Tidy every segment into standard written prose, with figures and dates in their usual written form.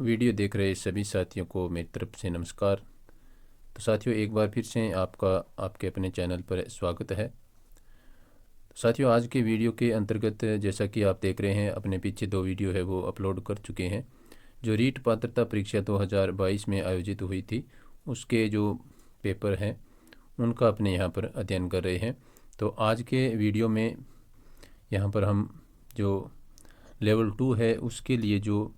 Video देख रहे सभी साथियों को मेरी तरफ से नमस्कार। तो साथियों, एक बार फिर से आपका आपके अपने चैनल पर स्वागत है। साथियों, आज के वीडियो के अंतर्गत जैसा कि आप देख रहे हैं, अपने पीछे 2 वीडियो है वो अपलोड कर चुके हैं। जो रीट पात्रता परीक्षा 2022 में आयोजित हुई थी, उसके जो पेपर हैं उनका अपने यहाँ पर अध्ययन कर रहे हैं। तो आज के वीडियो में यहाँ पर हम जो लेवल 2 है उसके लिए जो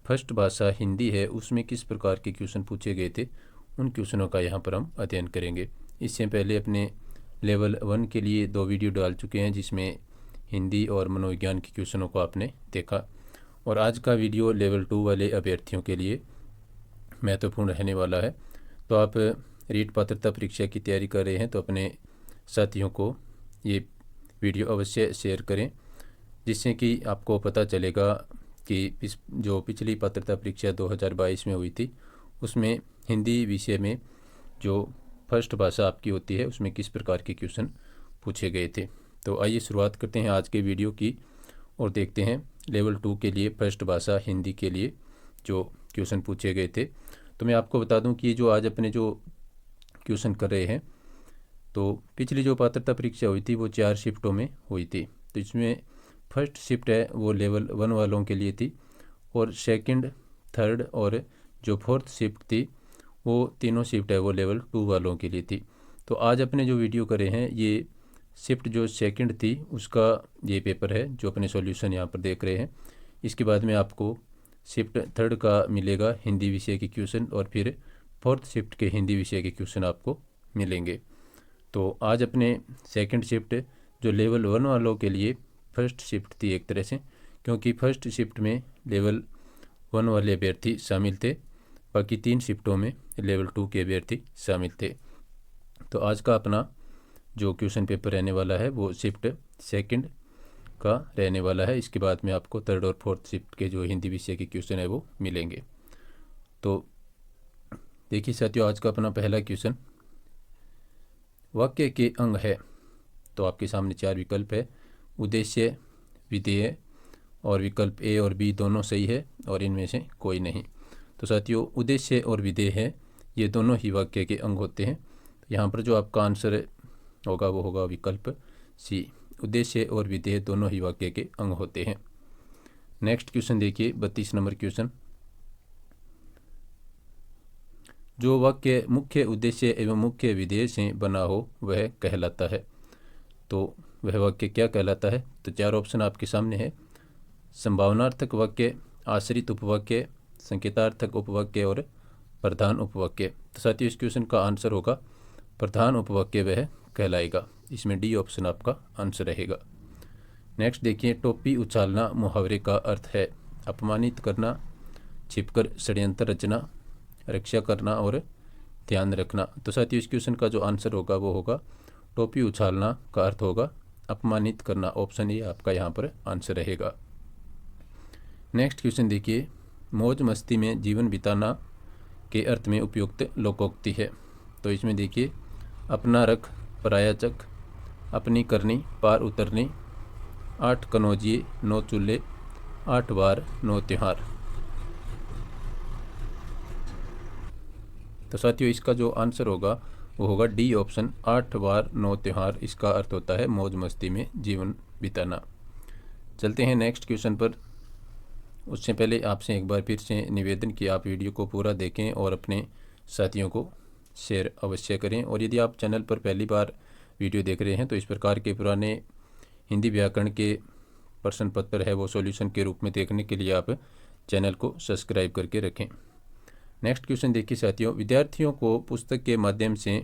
फर्स्ट भाषा हिंदी है उसमें किस प्रकार के क्वेश्चन पूछे गए थे, उन क्वेश्चनों का यहाँ पर हम अध्ययन करेंगे। इससे पहले अपने लेवल 1 के लिए 2 वीडियो डाल चुके हैं, जिसमें हिंदी और मनोविज्ञान के क्वेश्चनों को आपने देखा। और आज का वीडियो लेवल 2 वाले अभ्यर्थियों के लिए महत्वपूर्ण रहने वाला है। तो आप रीट पात्रता परीक्षा की तैयारी कर रहे हैं तो अपने साथियों को ये वीडियो अवश्य शेयर करें, जिससे कि आपको पता चलेगा कि जो पिछली पात्रता परीक्षा 2022 में हुई थी उसमें हिंदी विषय में जो फर्स्ट भाषा आपकी होती है उसमें किस प्रकार के क्वेश्चन पूछे गए थे। तो आइए शुरुआत करते हैं आज के वीडियो की और देखते हैं लेवल 2 के लिए फर्स्ट भाषा हिंदी के लिए जो क्वेश्चन पूछे गए थे। तो मैं आपको बता दूं कि जो आज अपने जो क्वेश्चन कर रहे हैं, तो पिछली जो पात्रता परीक्षा हुई थी वो 4 शिफ्टों में हुई थी। तो इसमें फर्स्ट शिफ्ट है वो लेवल 1 वालों के लिए थी, और सेकंड, थर्ड और जो फोर्थ शिफ्ट थी वो तीनों शिफ्ट है वो लेवल 2 वालों के लिए थी। तो आज अपने जो वीडियो करे हैं, ये शिफ्ट जो सेकंड थी उसका ये पेपर है जो अपने सॉल्यूशन यहाँ पर देख रहे हैं। इसके बाद में आपको शिफ्ट थर्ड का मिलेगा हिंदी विषय के क्वेश्चन, और फिर फोर्थ शिफ्ट के हिंदी विषय के क्वेश्चन आपको मिलेंगे। तो आज अपने सेकंड शिफ्ट जो लेवल 1 वालों के लिए फर्स्ट शिफ्ट थी एक तरह से, क्योंकि फर्स्ट शिफ्ट में लेवल 1 वाले अभ्यर्थी शामिल थे, बाकी 3 शिफ्टों में लेवल 2 के अभ्यर्थी शामिल थे। तो आज का अपना जो क्वेश्चन पेपर रहने वाला है वो शिफ्ट सेकंड का रहने वाला है। इसके बाद में आपको थर्ड और फोर्थ शिफ्ट के जो हिंदी विषय के क्वेश्चन है वो मिलेंगे। तो देखिए साथियों, आज का अपना पहला क्वेश्चन वाक्य के अंग है। तो आपके सामने 4 विकल्प है, उद्देश्य, विधेय, और विकल्प ए और बी दोनों सही है और इनमें से कोई नहीं। तो साथियों, उद्देश्य और विधेय है ये दोनों ही वाक्य के अंग होते हैं। यहाँ पर जो आपका आंसर होगा वो होगा विकल्प सी, उद्देश्य और विधेय दोनों ही वाक्य के अंग होते हैं। नेक्स्ट क्वेश्चन देखिए, 32 नंबर क्वेश्चन। जो वाक्य मुख्य उद्देश्य एवं मुख्य विधेय से बना हो वह कहलाता है। तो वह वाक्य क्या कहलाता है? तो 4 ऑप्शन आपके सामने है, संभावनार्थक वाक्य, आश्रित उपवाक्य, संकेतार्थक उपवाक्य और प्रधान उपवाक्य। तो साथियों, इस क्वेश्चन का आंसर होगा प्रधान उपवाक्य वह कहलाएगा। इसमें डी ऑप्शन आपका आंसर रहेगा। नेक्स्ट देखिए, टोपी उछालना मुहावरे का अर्थ है अपमानित करना, छिपकर षड्यंत्र रचना, रक्षा करना और ध्यान रखना। तो साथियों, इस क्वेश्चन का जो आंसर होगा वो होगा टोपी उछालना का अर्थ होगा अपमानित करना। ऑप्शन ए आपका यहाँ पर आंसर रहेगा। नेक्स्ट क्वेश्चन देखिए, मौज मस्ती में जीवन बिताना के अर्थ में उपयुक्त लोकोक्ति है। तो इसमें देखिए, अपना रख, पराया चख, अपनी करनी, पार उतरनी, 8 कनौजिए 9 चूल्हे, 8 बार 9 त्योहार। तो साथियों, इसका जो आंसर होगा वो होगा डी ऑप्शन, 8 बार 9 त्योहार। इसका अर्थ होता है मौज मस्ती में जीवन बिताना। चलते हैं नेक्स्ट क्वेश्चन पर। उससे पहले आपसे एक बार फिर से निवेदन कि आप वीडियो को पूरा देखें और अपने साथियों को शेयर अवश्य करें। और यदि आप चैनल पर पहली बार वीडियो देख रहे हैं तो इस प्रकार के पुराने हिंदी व्याकरण के प्रश्न पत्र है वो सॉल्यूशन के रूप में देखने के लिए आप चैनल को सब्सक्राइब करके रखें। नेक्स्ट क्वेश्चन देखिए साथियों, विद्यार्थियों को पुस्तक के माध्यम से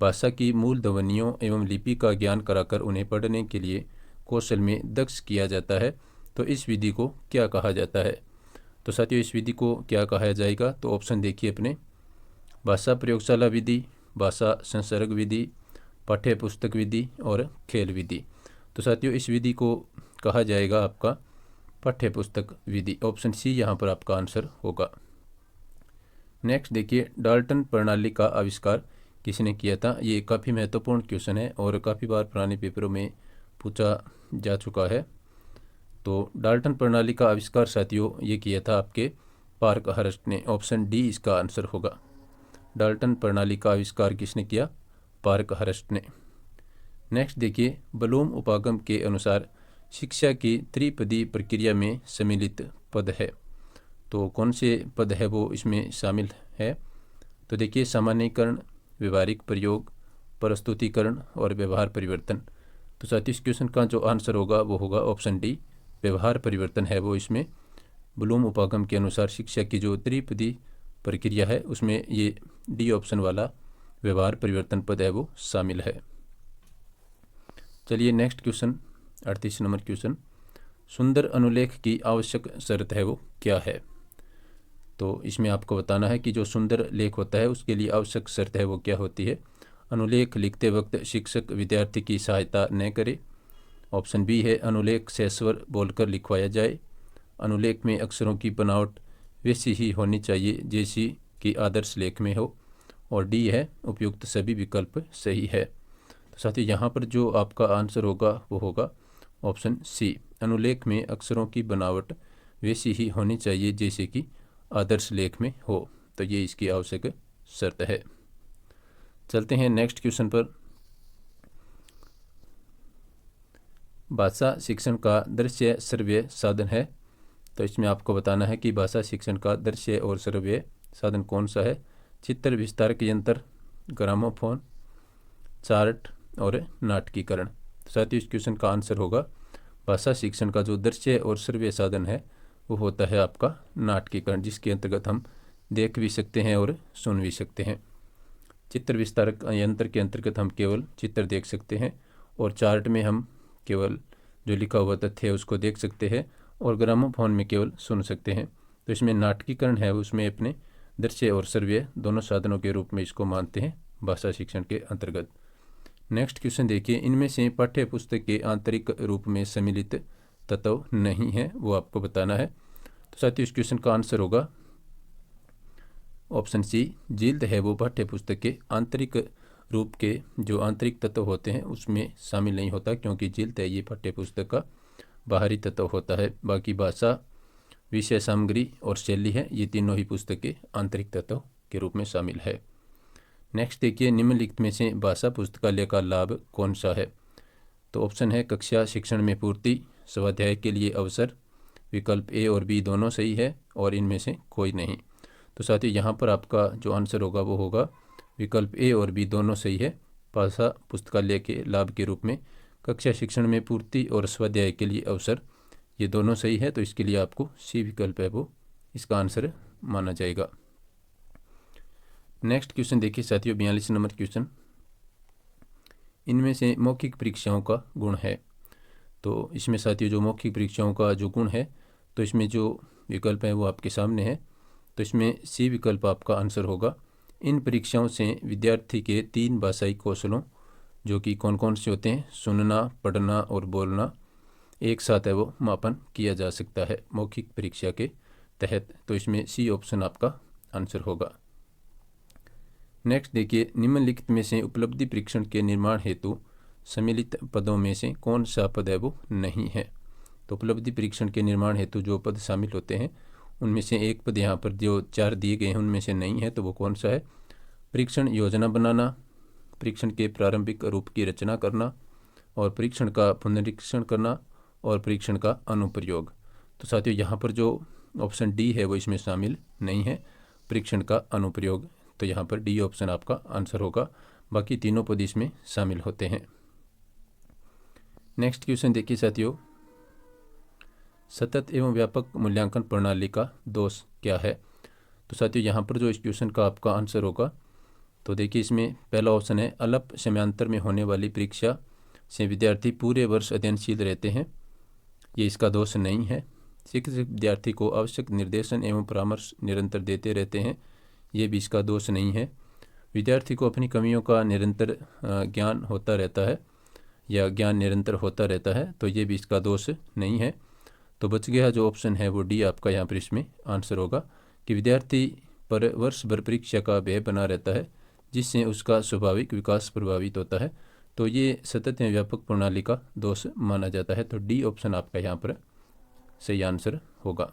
भाषा की मूल ध्वनियों एवं लिपि का ज्ञान कराकर उन्हें पढ़ने के लिए कौशल में दक्ष किया जाता है। तो इस विधि को क्या कहा जाता है? तो साथियों, इस विधि को क्या कहा जाएगा? तो ऑप्शन देखिए अपने, भाषा प्रयोगशाला विधि, भाषा संसर्ग विधि, पाठ्य पुस्तक विधि और खेल विधि। तो साथियों, इस विधि को कहा जाएगा आपका पाठ्य पुस्तक विधि। ऑप्शन सी यहाँ पर आपका आंसर होगा। नेक्स्ट देखिए, डाल्टन प्रणाली का आविष्कार किसने किया था? ये काफ़ी महत्वपूर्ण क्वेश्चन है और काफ़ी बार पुराने पेपरों में पूछा जा चुका है। तो डाल्टन प्रणाली का आविष्कार साथियों ये किया था आपके पार्कहर्स्ट ने। ऑप्शन डी इसका आंसर होगा। डाल्टन प्रणाली का आविष्कार किसने किया? पार्कहर्स्ट ने। नेक्स्ट देखिए, ब्लूम उपागम के अनुसार शिक्षा की त्रिपदी प्रक्रिया में सम्मिलित पद है। तो कौन से पद है वो इसमें शामिल है? तो देखिए, सामान्यीकरण, व्यवहारिक प्रयोग, प्रस्तुतिकरण और व्यवहार परिवर्तन। तो साथ ही इस क्वेश्चन का जो आंसर होगा वो होगा ऑप्शन डी, व्यवहार परिवर्तन है वो इसमें। ब्लूम उपागम के अनुसार शिक्षा की जो त्रिपदी प्रक्रिया है उसमें ये डी ऑप्शन वाला व्यवहार परिवर्तन पद है वो शामिल है। चलिए नेक्स्ट क्वेश्चन, 38 नंबर क्वेश्चन, सुंदर अनुलेख की आवश्यक शर्त है वो क्या है? तो इसमें आपको बताना है कि जो सुंदर लेख होता है उसके लिए आवश्यक शर्त है वो क्या होती है। अनुलेख लिखते वक्त शिक्षक विद्यार्थी की सहायता न करे। ऑप्शन बी है, अनुलेख से स्वर बोलकर लिखवाया जाए। अनुलेख में अक्षरों की बनावट वैसी ही होनी चाहिए जैसी कि आदर्श लेख में हो। और डी है, उपयुक्त सभी विकल्प सही है। तो साथियों यहाँ पर जो आपका आंसर होगा वो होगा ऑप्शन सी, अनुलेख में अक्षरों की बनावट वैसी ही होनी चाहिए जैसे कि आदर्श लेख में हो। तो ये इसकी आवश्यक शर्त है। चलते हैं नेक्स्ट क्वेश्चन पर। भाषा शिक्षण का दृश्य श्रव्य साधन है। तो इसमें आपको बताना है कि भाषा शिक्षण का दृश्य और श्रव्य साधन कौन सा है। चित्र विस्तारक यंत्र, ग्रामोफोन, चार्ट और नाटकीकरण। साथ ही इस क्वेश्चन का आंसर होगा भाषा शिक्षण का जो दृश्य और श्रव्य साधन है वो होता है आपका नाटकीकरण, जिसके अंतर्गत हम देख भी सकते हैं और सुन भी सकते हैं। चित्र विस्तारक यंत्र के अंतर्गत हम केवल चित्र देख सकते हैं और चार्ट में हम केवल जो लिखा हुआ तथ्य है उसको देख सकते हैं और ग्रामोफोन में केवल सुन सकते हैं। तो इसमें नाटकीकरण है उसमें अपने दृश्य और श्रव्य दोनों साधनों के रूप में इसको मानते हैं भाषा शिक्षण के अंतर्गत। नेक्स्ट क्वेश्चन देखिए, इनमें से पाठ्य पुस्तक के आंतरिक रूप में सम्मिलित तत्व नहीं है वो आपको बताना है। तो साथ ही इस क्वेश्चन का आंसर होगा ऑप्शन सी, जिल्द है वो पाठ्य पुस्तक के आंतरिक रूप के जो आंतरिक तत्व होते हैं उसमें शामिल नहीं होता, क्योंकि जिल्द है ये पाठ्य पुस्तक का बाहरी तत्व होता है। बाकी भाषा, विषय सामग्री और शैली है ये तीनों ही पुस्तक के आंतरिक तत्व के रूप में शामिल है। नेक्स्ट देखिए, निम्नलिखित में से भाषा पुस्तकालय का लाभ कौन सा है? तो ऑप्शन है कक्षा शिक्षण में पूर्ति, स्वाध्याय के लिए अवसर। विकल्प ए और बी दोनों सही है और इनमें से कोई नहीं। तो साथ ही यहाँ पर आपका जो आंसर होगा वो होगा विकल्प ए और बी दोनों सही है। भाषा पुस्तकालय के लाभ के रूप में कक्षा शिक्षण में पूर्ति और स्वाध्याय के लिए अवसर ये दोनों सही है। तो इसके लिए आपको सी विकल्प है वो इसका आंसर माना जाएगा। नेक्स्ट क्वेश्चन देखिए साथियों, 42 नंबर क्वेश्चन, इनमें से मौखिक परीक्षाओं का गुण है। तो इसमें साथियों जो मौखिक परीक्षाओं का जो गुण है तो इसमें जो विकल्प है वो आपके सामने है। तो इसमें सी विकल्प आपका आंसर होगा। इन परीक्षाओं से विद्यार्थी के 3 भाषाई कौशलों जो कि कौन कौन से होते हैं, सुनना, पढ़ना और बोलना, एक साथ है वो मापन किया जा सकता है मौखिक परीक्षा के तहत। तो इसमें सी ऑप्शन आपका आंसर होगा। नेक्स्ट देखिए, निम्नलिखित में से उपलब्धि परीक्षण के निर्माण हेतु सम्मिलित पदों में से कौन सा पद है वो नहीं है। तो उपलब्धि परीक्षण के निर्माण हेतु जो पद शामिल होते हैं उनमें से एक पद यहाँ पर जो 4 दिए गए हैं उनमें से नहीं है। तो वो कौन सा है? परीक्षण योजना बनाना, परीक्षण के प्रारंभिक रूप की रचना करना और परीक्षण का पुनरीक्षण करना और परीक्षण का अनुप्रयोग। तो साथियों यहाँ पर जो ऑप्शन डी है वो इसमें शामिल नहीं है, परीक्षण का अनुप्रयोग। तो यहाँ पर डी ऑप्शन आपका आंसर होगा। बाकी तीनों पद इसमें शामिल होते हैं। नेक्स्ट क्वेश्चन देखिए साथियों, सतत एवं व्यापक मूल्यांकन प्रणाली का दोष क्या है? तो साथियों यहाँ पर जो इस क्वेश्चन का आपका आंसर होगा तो देखिए इसमें पहला ऑप्शन है, अल्प समयांतर में होने वाली परीक्षा से विद्यार्थी पूरे वर्ष अध्ययनशील रहते हैं, ये इसका दोष नहीं है। शिक्षक विद्यार्थी को आवश्यक निर्देशन एवं परामर्श निरंतर देते रहते हैं, ये भी इसका दोष नहीं है। विद्यार्थी को अपनी कमियों का निरंतर ज्ञान होता रहता है या ज्ञान निरंतर होता रहता है, तो ये भी इसका दोष नहीं है। तो बच गया जो ऑप्शन है वो डी आपका यहाँ पर इसमें आंसर होगा कि विद्यार्थी पर वर्ष भर परीक्षा का भय बना रहता है जिससे उसका स्वाभाविक विकास प्रभावित होता है। तो ये सतत एवं व्यापक प्रणाली का दोष माना जाता है। तो डी ऑप्शन आपका यहाँ पर सही आंसर होगा।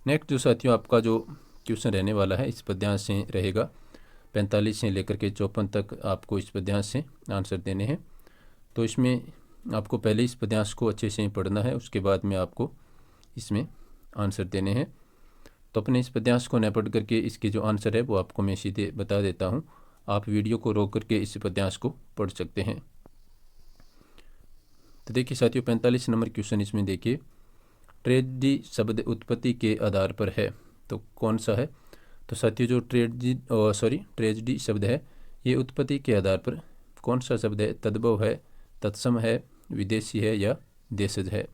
नेक्स्ट जो साथियों आपका जो क्वेश्चन रहने वाला है इस पद्यांश से रहेगा। 45 से लेकर के 54 तक आपको इस पद्यांश से आंसर देने हैं। तो इसमें आपको पहले इस पद्यांश को अच्छे से पढ़ना है, उसके बाद में आपको इसमें आंसर देने हैं। तो अपने इस पद्यांश को न पढ़ करके इसके जो आंसर है वो आपको मैं सीधे बता देता हूँ। आप वीडियो को रोक करके इस पद्यांश को पढ़ सकते हैं। तो देखिए साथियों 45 नंबर क्वेश्चन इसमें देखिए, ट्रेजेडी शब्द उत्पत्ति के आधार पर है, तो कौन सा है? तो साथियों जो ट्रेजेडी शब्द है ये उत्पत्ति के आधार पर कौन सा शब्द है? तद्भव है, तत्सम है, विदेशी है या देशज है?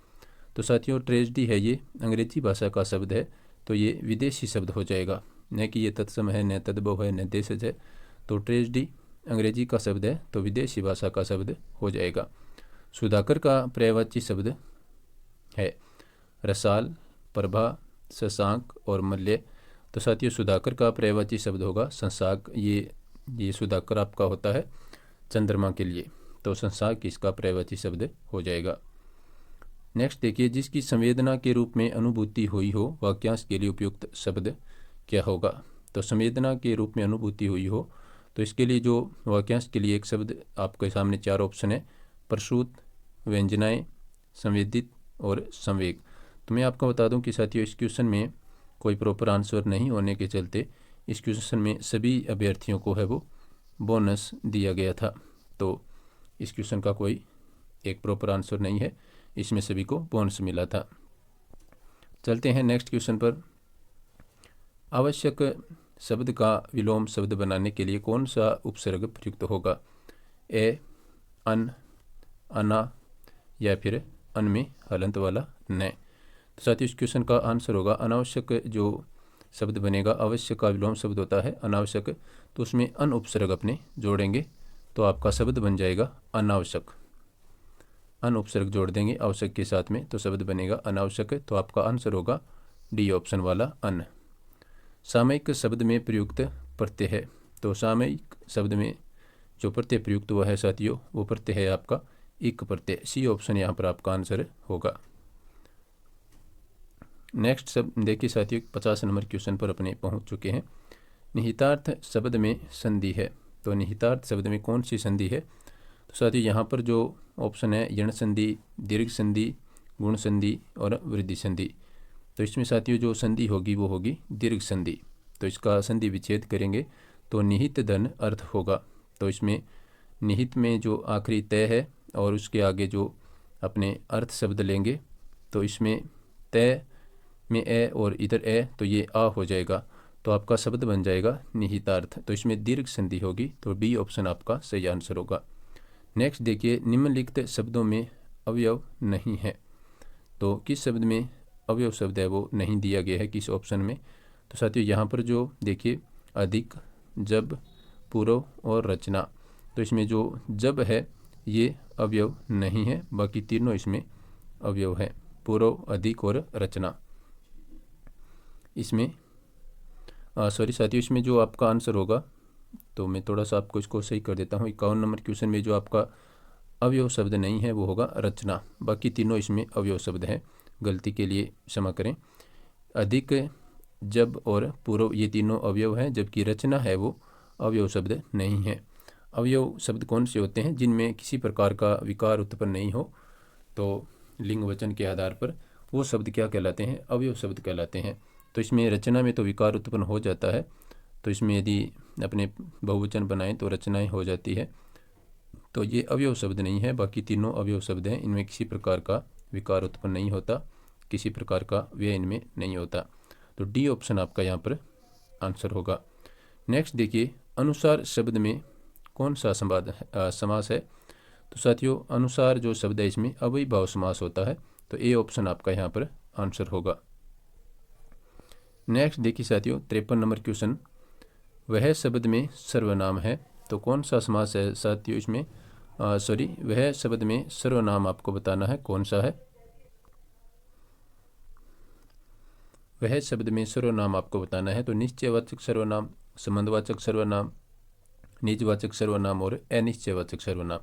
तो साथियों ट्रेजेडी है ये अंग्रेजी भाषा का शब्द है, तो ये विदेशी शब्द हो जाएगा, न कि ये तत्सम है, न तद्भव है, न देशज है। तो ट्रेजेडी अंग्रेजी का शब्द है, तो विदेशी भाषा का शब्द हो जाएगा। सुधाकर का पर्यायवाची शब्द है रसाल, प्रभा, शशांक और मल्य। तो साथियों सुधाकर का पर्यायवाची शब्द होगा शशांक। ये सुधाकर आपका होता है चंद्रमा के लिए, तो शशांक इसका पर्यायवाची शब्द हो जाएगा। नेक्स्ट देखिए, जिसकी संवेदना के रूप में अनुभूति हुई हो वाक्यांश के लिए उपयुक्त शब्द क्या होगा? तो संवेदना के रूप में अनुभूति हुई हो, तो इसके लिए जो वाक्यांश के लिए एक शब्द आपके सामने 4 ऑप्शन है, प्रसूत, व्यंजनाएँ, संवेदित और संवेग। तो मैं आपको बता दूं कि साथियों इस क्वेश्चन में कोई प्रॉपर आंसर नहीं होने के चलते इस क्वेश्चन में सभी अभ्यर्थियों को है वो बोनस दिया गया था। तो इस क्वेश्चन का कोई एक प्रॉपर आंसर नहीं है, इसमें सभी को बोनस मिला था। चलते हैं नेक्स्ट क्वेश्चन पर। आवश्यक शब्द का विलोम शब्द बनाने के लिए कौन सा उपसर्ग प्रयुक्त होगा? ए, अन, अना या फिर अन में हलंत वाला न। तो साथियों इस क्वेश्चन का आंसर होगा अनावश्यक। जो शब्द बनेगा आवश्यक का विलोम शब्द होता है अनावश्यक, तो उसमें अन उपसर्ग अपने जोड़ेंगे तो आपका शब्द बन जाएगा अनावश्यक। अन उपसर्ग जोड़ देंगे आवश्यक के साथ में तो शब्द बनेगा अनावश्यक, तो आपका आंसर होगा डी ऑप्शन वाला अन। सामयिक शब्द में प्रयुक्त प्रत्यय है, तो सामयिक शब्द में जो प्रत्यय प्रयुक्त हुआ है साथियों वो प्रत्यय है आपका इक प्रत्यय। सी ऑप्शन यहाँ पर आपका आंसर होगा। नेक्स्ट सब देखिए साथियों 50 नंबर क्वेश्चन पर अपने पहुंच चुके हैं। निहितार्थ शब्द में संधि है, तो निहितार्थ शब्द में कौन सी संधि है? तो साथियों यहाँ पर जो ऑप्शन है यण संधि, दीर्घ संधि, गुण संधि और वृद्धि संधि। तो इसमें साथियों जो संधि होगी वो होगी दीर्घ संधि। तो इसका संधि विच्छेद करेंगे तो निहित धन अर्थ होगा। तो इसमें निहित में जो आखिरी तय है और उसके आगे जो अपने अर्थ शब्द लेंगे, तो इसमें तय में ए और इधर ए, तो ये आ हो जाएगा, तो आपका शब्द बन जाएगा निहितार्थ। तो इसमें दीर्घ संधि होगी, तो बी ऑप्शन आपका सही आंसर होगा। नेक्स्ट देखिए, निम्नलिखित शब्दों में अवयव नहीं है, तो किस शब्द में अवयव शब्द है वो नहीं दिया गया है किस ऑप्शन में? तो साथियों यहाँ पर जो देखिए अधिक, जब, पूर्व और रचना, तो इसमें जो जब है ये अवयव नहीं है, बाकी तीनों इसमें अवयव है, पूर्व, अधिक और रचना। इसमें साथियों इसमें जो आपका आंसर होगा, तो मैं थोड़ा सा आपको इसको सही कर देता हूँ। 51 नंबर क्वेश्चन में जो आपका अवयव शब्द नहीं है वो होगा रचना, बाकी तीनों इसमें अवयव शब्द हैं। गलती के लिए क्षमा करें। अधिक, जब और पूर्व ये तीनों अवयव हैं, जबकि रचना है वो अवयव शब्द नहीं है। अवयव शब्द कौन से होते हैं? जिनमें किसी प्रकार का विकार उत्पन्न नहीं हो, तो लिंग वचन के आधार पर वो शब्द क्या कहलाते हैं? अवयव शब्द कहलाते हैं। तो इसमें रचना में तो विकार उत्पन्न हो जाता है, तो इसमें यदि अपने बहुवचन बनाएं तो रचनाएं हो जाती है, तो ये अवयव शब्द नहीं है। बाकी तीनों अवयव शब्द हैं, इनमें किसी प्रकार का विकार उत्पन्न नहीं होता, किसी प्रकार का व्यय इनमें नहीं होता। तो डी ऑप्शन आपका यहाँ पर आंसर होगा। नेक्स्ट देखिए, अनुसार शब्द में कौन सा समास है? तो साथियों अनुसार जो शब्द है इसमें अव्ययीभाव समास होता है, तो ए ऑप्शन आपका यहाँ पर आंसर होगा। नेक्स्ट देखिए साथियों 53 नंबर क्वेश्चन, वह शब्द में सर्वनाम है, तो कौन सा समास है साथियों इसमें? वह शब्द में सर्वनाम आपको बताना है कौन सा है। वह शब्द में सर्वनाम आपको बताना है, तो निश्चयवाचक सर्वनाम, संबंधवाचक सर्वनाम, निजवाचक सर्वनाम और अनिश्चयवाचक सर्वनाम।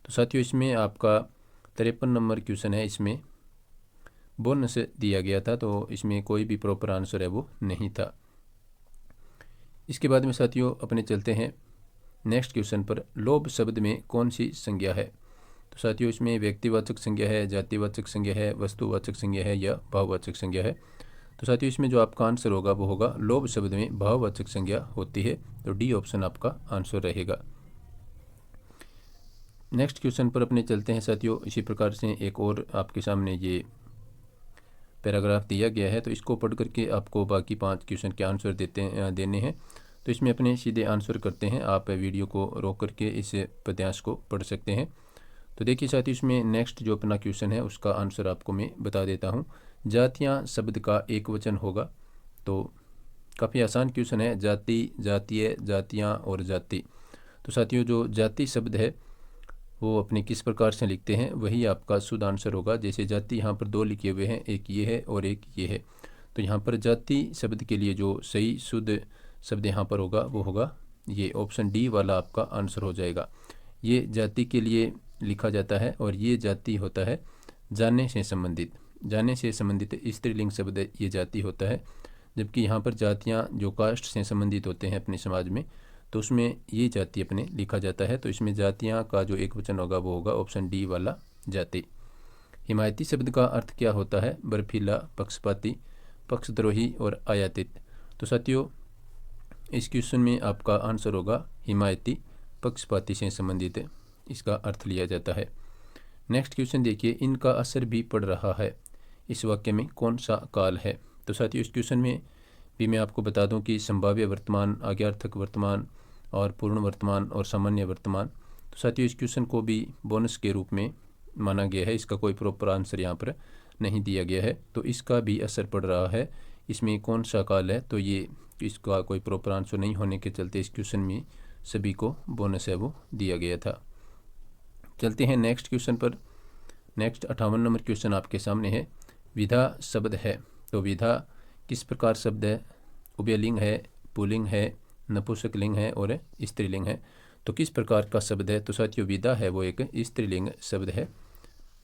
तो साथियों इसमें आपका 53 नंबर क्वेश्चन है, इसमें बोनस दिया गया था, तो इसमें कोई भी प्रॉपर आंसर है वो नहीं था। इसके बाद में साथियों अपने चलते हैं नेक्स्ट क्वेश्चन पर। लोभ शब्द में कौन सी संज्ञा है? तो साथियों इसमें व्यक्तिवाचक संज्ञा है, जातिवाचक संज्ञा है, वस्तुवाचक संज्ञा है या भाववाचक संज्ञा है? तो साथियों इसमें जो आपका आंसर होगा वो होगा लोभ शब्द में भाववाचक संज्ञा होती है, तो डी ऑप्शन आपका आंसर रहेगा। नेक्स्ट क्वेश्चन पर अपने चलते हैं साथियों। इसी प्रकार से एक और आपके सामने ये पैराग्राफ दिया गया है, तो इसको पढ़ करके आपको बाकी 5 क्वेश्चन के आंसर देने हैं। तो इसमें अपने सीधे आंसर करते हैं। आप वीडियो को रोक करके इस पद्यांश को पढ़ सकते हैं। तो देखिए साथियों इसमें नेक्स्ट जो अपना क्वेश्चन है उसका आंसर आपको मैं बता देता हूँ। जातियाँ शब्द का एक वचन होगा। तो काफ़ी आसान क्वेश्चन है। जाति, जातीय, जातियाँ और जाति। तो साथियों जो जाति शब्द है वो अपने किस प्रकार से लिखते हैं वही आपका शुद्ध आंसर होगा। जैसे जाति यहाँ पर 2 लिखे हुए हैं, एक ये है और एक ये है। तो यहाँ पर जाति शब्द के लिए जो सही शुद्ध शब्द यहाँ पर होगा वो होगा ये ऑप्शन डी वाला आपका आंसर हो जाएगा। ये जाति के लिए लिखा जाता है और ये जाति होता है जानने से संबंधित, जाने से संबंधित स्त्रीलिंग शब्द ये जाति होता है। जबकि यहाँ पर जातियाँ जो कास्ट से संबंधित होते हैं अपने समाज में, तो उसमें ये जाति अपने लिखा जाता है। तो इसमें जातियाँ का जो एक वचन होगा वो होगा ऑप्शन डी वाला जाति। हिमायती शब्द का अर्थ क्या होता है? बर्फीला, पक्षपाती, पक्षद्रोही और आयातित। तो साथियों इस क्वेश्चन में आपका आंसर होगा हिमायती, पक्षपाती से संबंधित इसका अर्थ लिया जाता है। नेक्स्ट क्वेश्चन देखिए, इनका असर भी पड़ रहा है, इस वाक्य में कौन सा काल है? तो साथियों इस क्वेश्चन में भी मैं आपको बता दूं कि संभाव्य वर्तमान, आज्ञार्थक वर्तमान और पूर्ण वर्तमान और सामान्य वर्तमान। तो साथियों इस क्वेश्चन को भी बोनस के रूप में माना गया है। इसका कोई प्रॉपर आंसर यहाँ पर नहीं दिया गया है। तो इसका भी असर पड़ रहा है, इसमें कौन सा काल है? तो ये इसका कोई प्रॉपर आंसर नहीं होने के चलते इस क्वेश्चन में सभी को बोनस है वो दिया गया था। चलते हैं नेक्स्ट क्वेश्चन पर। नेक्स्ट 58 नंबर क्वेश्चन आपके सामने है। विधा शब्द है, तो विधा किस प्रकार शब्द है? उभयलिंग है, पुल्लिंग है, नपुंसकलिंग है और स्त्रीलिंग है। तो किस प्रकार का शब्द है? तो साथियों विधा है वो एक स्त्रीलिंग शब्द है।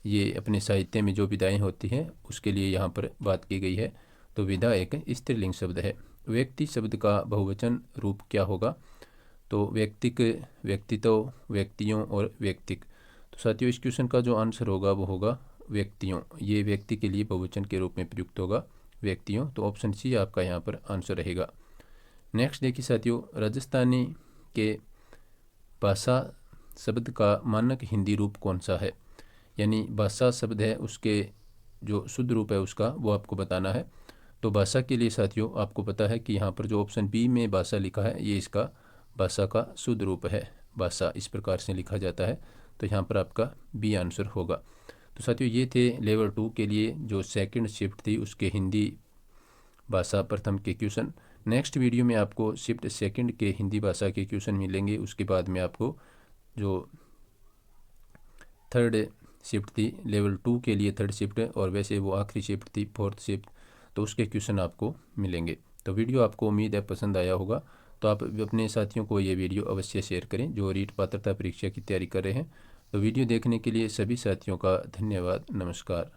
ये अपने साहित्य में जो विधाएँ होती हैं उसके लिए यहाँ पर बात की गई है। तो विधा एक स्त्रीलिंग शब्द है। व्यक्ति शब्द का बहुवचन रूप क्या होगा? तो व्यक्तिक, व्यक्तित्व, व्यक्तियों और व्यक्तिक। तो साथियों इस क्वेश्चन का जो आंसर होगा वो होगा व्यक्तियों। ये व्यक्ति के लिए बहुवचन के रूप में प्रयुक्त होगा, व्यक्तियों। तो ऑप्शन सी आपका यहाँ पर आंसर रहेगा। नेक्स्ट देखिए साथियों, राजस्थानी के भाषा शब्द का मानक हिंदी रूप कौन सा है? यानी भाषा शब्द है उसके जो शुद्ध रूप है उसका वो आपको बताना है। तो भाषा के लिए साथियों आपको पता है कि यहाँ पर जो ऑप्शन बी में भाषा लिखा है ये इसका भाषा का शुद्ध रूप है। भाषा इस प्रकार से लिखा जाता है, तो यहाँ पर आपका बी आंसर होगा। तो साथियों ये थे लेवल 2 के लिए जो सेकंड शिफ्ट थी उसके हिंदी भाषा प्रथम के क्वेश्चन। नेक्स्ट वीडियो में आपको शिफ्ट सेकंड के हिंदी भाषा के क्वेश्चन मिलेंगे। उसके बाद में आपको जो थर्ड शिफ्ट थी लेवल 2 के लिए थर्ड शिफ्ट, और वैसे वो आखिरी शिफ्ट थी फोर्थ शिफ्ट, तो उसके क्वेश्चन आपको मिलेंगे। तो वीडियो आपको उम्मीद है पसंद आया होगा। तो आप अपने साथियों को ये वीडियो अवश्य शेयर करें जो रीट पात्रता परीक्षा की तैयारी कर रहे हैं। तो वीडियो देखने के लिए सभी साथियों का धन्यवाद। नमस्कार।